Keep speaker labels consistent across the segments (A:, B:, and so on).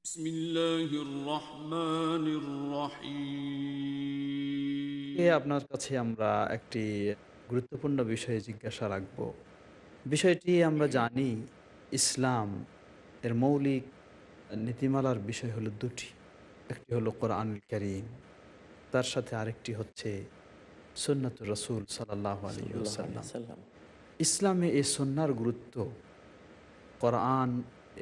A: বিসমিল্লাহির রহমানির রহিম।
B: আপনার কাছে আমরা একটি গুরুত্বপূর্ণ বিষয়ে জিজ্ঞাসা রাখব। বিষয়টি আমরা জানি, ইসলাম এর মৌলিক নীতিমালার বিষয় হলো দুটি। একটি হলো কোরআনুল কারীম, তার সাথে আরেকটি হচ্ছে সুন্নাতুর রাসূল সাল্লাল্লাহু আলাইহি
C: সাল্লাল্লাহু আলাইহি
B: ওয়াসাল্লাম।
C: ওয়াসাল্লাম।
B: ইসলামে এই সুন্নাহর গুরুত্ব কোরআন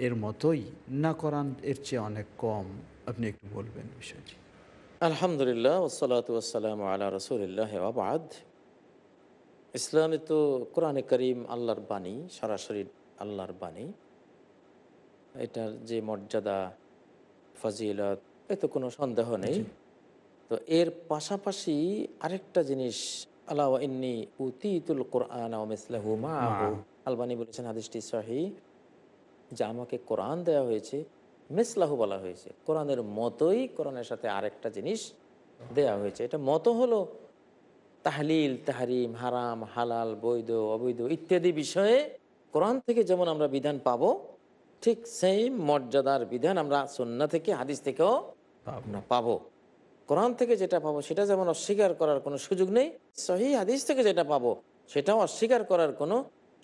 B: এর মতোই, না কোরআন এর চেয়ে অনেক কম? আপনি একটু বলবেন বিষয়টি।
C: আলহামদুলিল্লাহ ওয়াসসালাতু ওয়াসসালামু আলা রাসূলিল্লাহ ওয়া বাদ। ইসলামে তো কোরআনে কারীম আল্লাহর বাণী, সরাসরি আল্লাহর বাণী। এটার যে মর্যাদা, ফজিলত, এতে কোনো সন্দেহ নেই।
B: জি,
C: তো এর পাশাপাশি আরেকটা জিনিস, আলা ওয়া ইন্নী উতীতুল কুরআনা ওয়া মিসলাহু
B: মা
C: মাআহু। আলবানী বলেছেন হাদিসটি সহিহ, যে আমাকে কোরআন দেওয়া হয়েছে, মিসলাহু বলা হয়েছে, কোরআনের মতোই কোরআনের সাথে আরেকটা জিনিস দেয়া হয়েছে। এটা মতো হলো তাহলিল, তাহরিম, হারাম, হালাল, বৈধ, অবৈধ ইত্যাদি বিষয়ে কোরআন থেকে যেমন আমরা বিধান পাবো, ঠিক সেই মর্যাদার বিধান আমরা সুন্নাহ থেকে, হাদিস থেকেও
B: পাবো।
C: আমরা পাবো। কোরআন থেকে যেটা পাবো সেটা যেমন অস্বীকার করার কোনো সুযোগ নেই, সহিহ হাদিস থেকে যেটা পাবো সেটাও অস্বীকার করার কোনো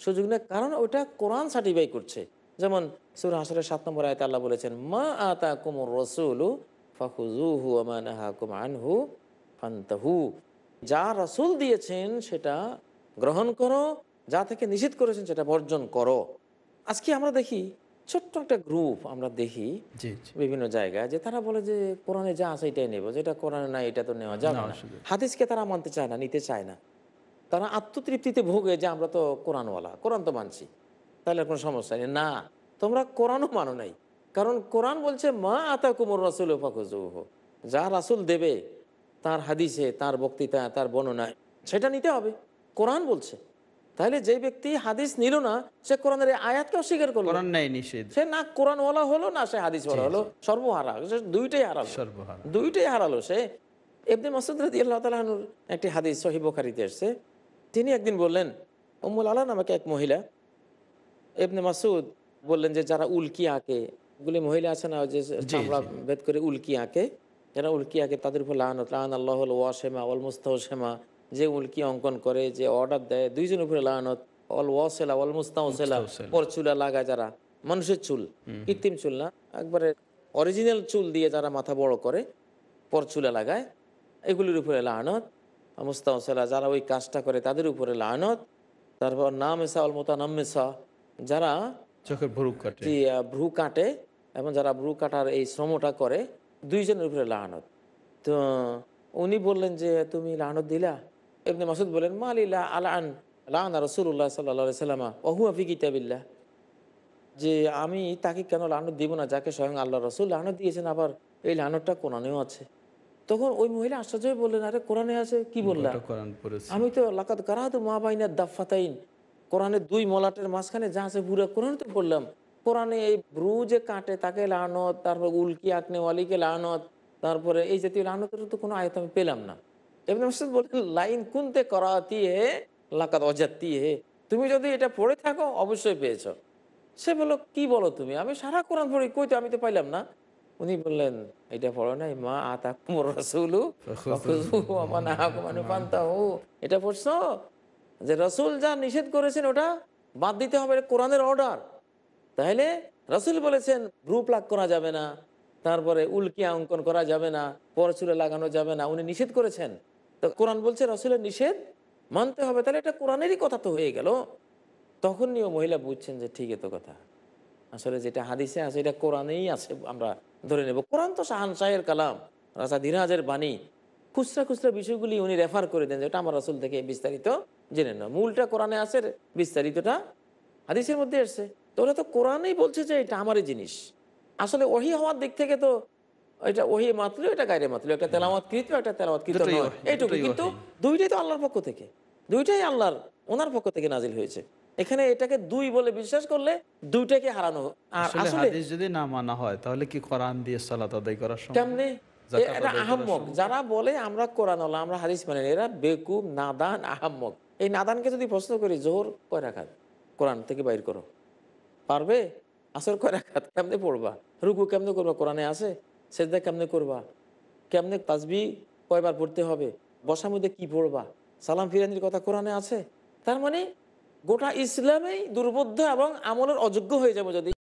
C: সুযোগ নেই, কারণ ওটা কোরআন সার্টিফাই করছে। যেমন সূরা হাশরের ৭ নম্বর আয়াতে আল্লাহ বলেছেন, মা আতাকুমুর রাসূলু ফাখুযুহু ওয়া মা নাহাকুম আনহু ফান্তাহু। যা রাসূল দিয়েছেন সেটা গ্রহণ করো, যা থেকে নিষেধ করেছেন সেটা বর্জন করো। আজকে আমরা দেখি ছোট্ট একটা গ্রুপ, আমরা দেখি
B: জি, জি।
C: বিভিন্ন জায়গায়, যে তারা বলে যে কোরআনে যা আছে এটাই নেব, যেটা কোরআনে নাই এটা তো নেওয়া যাবে
B: না,
C: না।
B: অসুবিধা।
C: হাদিসকে তারা মানতে চায় না, নিতে চায় না। তারা আত্মতৃপ্তিতে ভোগে যে আমরা তো কোরআনওয়ালা, কোরআন তো মানছি, তাহলে আর কোনো সমস্যা নেই। না, তোমরা কোরআনও মানো নাই। কারণ কোরআন বলছে মা আতা কুমুর রাসূল ফাখুযুহু, যা রাসূল দেবে তার হাদিসে, তার বক্তৃতা, তার বর্ণনায়, সেটা নিতে হবে। কোরআন বলছে। তাহলে যে ব্যক্তি হাদিস নিল না, সে কোরআনের এই আয়াতকে অস্বীকার করলো।
B: কোরআন নেই নিষেধ।
C: সে না কোরআনওয়ালা হলো, না সে
B: জি,
C: হাদিসওয়ালা হলো,
B: জি।
C: সর্বহারা, সে দুইটাই হারালো।
B: সর্বহারা।
C: দুইটাই হারালো সে। ইবনে মাসউদ রাদিয়াল্লাহু তাআলা আনহুর একটি হাদিস সহিহ বুখারীতে এসেছে। তিনি একদিন বললেন, উম্মুল আলা নামক এক মহিলা, ইবনে মাসউদ বললেন যে যারা উল্কি আঁকে, এগুলি মহিলা আছে না, ওই যে
B: জি,
C: চামড়া
B: জি।
C: ভেদ করে উল্কি আঁকে, যারা উল্কি আঁকে তাদের উপর লানত, লাআন আল্লাহুল ওয়াশিমা ওয়াল মুস্তাওশিমা, যে উল্কি অঙ্কন করে, যে অর্ডার দেয়, দুইজনের উপরে লানত, ওয়াল ওয়াসিলা ওয়াল মুস্তাওসিলা,
B: মুস্তাওসিল।
C: পরচুলা লাগায় যারা, মানুষের চুল,
B: হুম, হুম।
C: কৃত্রিম চুল না, একবারে অরিজিনাল চুল দিয়ে যারা মাথা বড় করে পরচুলা লাগায়, এগুলির উপরে লানত। মুস্তাওসিলা, যারা ওই কাজটা করে তাদের উপরে লানত। তারপর নামেসা অল মোতানাম্মেসা, যারা
B: চোখের ভ্রু কাটে।
C: জি, ভ্রু কাটে, এবং যারা ভ্রু কাটার এই শ্রমটা করে, দুইজনের উপরে লানত। তো উনি বললেন যে তুমি লানত দিলা? ইবনে মাসউদ বলেন, মালিল্লাহ আলান লানা রাসূলুল্লাহ সাল্লাল্লাহু আলাইহি ওয়াসাল্লাম ওয়া হুয়া ফি কিতাবিল্লাহ, যে আমি তাকে কেন লানত দিব না, যাকে স্বয়ং আল্লাহ রাসূল লানত দিয়েছেন, আবার এই লানতটা কোরআনেও আছে। তখন ওই মহিলা আশ্চর্য হয়ে বললেন, আরে কোরআনে আছে, কি বললা?
B: গোটা কোরআন পড়েছি।
C: আমি তো লাকাদ কারাতু মা বাইনা দাফফাতাইন, কোরআনের দুই মলাটের মাঝখানে যা আছে পুরো কোরআন তো পড়লাম। কোরআনে এই ভ্রু যে কাটে তাকে লানত, তারপর উল্কি আঁকনে ওয়ালিকে লানত, তারপরে এই জাতীয় লানতের তো কোনো আয়াত আমি পেলাম না। ইবনে মাসউদ বললেন, লাইন কুনতে করাতি হে লাকাদ ওয়াজাতি হে, তুমি যদি এটা পড়ে থাকো অবশ্যই পেয়েছো। সে বলল, কি বলো তুমি? আমি সারা কোরআন পড়ি, কই তো আমি তো পাইলাম না। উনি বললেন, এটা পড়ো নাই, মা আতাকুমুর রাসূলু ফাখুযুহু ওয়া মা নাহাকুম আনহু ফান্তাহু। এটা পড়ছো যে রাসূল যা নিষেধ করেছেন ওটা বাদ দিতে হবে, এটা কোরআনের অর্ডার। তাহলে রাসূল বলেছেন ভ্রু প্লাক করা যাবে না, তারপরে উল্কিয়া অঙ্কন করা যাবে না, পরচুলে লাগানো যাবে না, উনি নিষেধ করেছেন। তো কোরআন বলছে রাসূলের নিষেধ মানতে হবে, তাহলে এটা কোরআনেরই কথা তো হয়ে গেল। তখনই ও মহিলা বুঝছেন যে ঠিকই তো কথা, আসলে যেটা হাদিসে আছে এটা কোরআনেই আছে, আমরা ধরে নেব। কোরআন তো শাহের কালাম, রাজা ধীরাজের বাণী। খুচরা খুচরা বিষয়গুলি উনি রেফার করে দেন, যেটা আমার রাসূল থেকে বিস্তারিত জেনে না, মূলটা কোরআনে আছে, বিস্তারিতটা হাদিসের মধ্যে এসছে। তো ওরা তো কোরআনেই বলছে যে এটা আমারই জিনিস। আসলে ওহী হওয়ার দিক থেকে তো এটা ওহী মাতলু, এটা গায়রে মাতলু, একটা তেলাওয়াতকৃত, একটা তেলাওয়াতকৃত
B: দুটোই
C: নয়,
B: ওহী,
C: এইটুকু।
B: দুটোই
C: কিন্তু
B: ওহী।
C: দুইটাই তো আল্লাহর পক্ষ থেকে, দুইটাই আল্লাহর, ওনার পক্ষ থেকে নাজিল হয়েছে। এখানে এটাকে দুই বলে বিশ্বাস করলে দুইটাকে হারানো। আর
B: আসলে
C: আসলে
B: হাদিস যদি না মানা হয় তাহলে কি কোরআন দিয়ে সালাত আদায় করা সম্ভব?
C: কেমনে?
B: যাকাত
C: এটা
B: আদায় করা
C: আহাম্মক,
B: সম্ভব?
C: যারা বলে আমরা কোরআনওয়ালা, আমরা হাদিস মানি না, এরা বেকুব, নাদান, আহাম্মক। এই নাদানকে যদি প্রশ্ন করি, জোহর কয় রাকাত কোরআন থেকে বাইর করো, পারবে? আসর কয় রাকাত কেমনে পড়বা, রুকু কেমনে করবা কোরআনে আছে, সেজদা কেমনে করবা, কেমনে তাসবিহ কয়বার পড়তে হবে, বসার মধ্যে কি পড়বা, সালাম ফিরানির কথা কোরআনে আছে। তার মানে গোটা ইসলামেই দুর্বোধ্য এবং আমলের অযোগ্য হয়ে যাবে যদি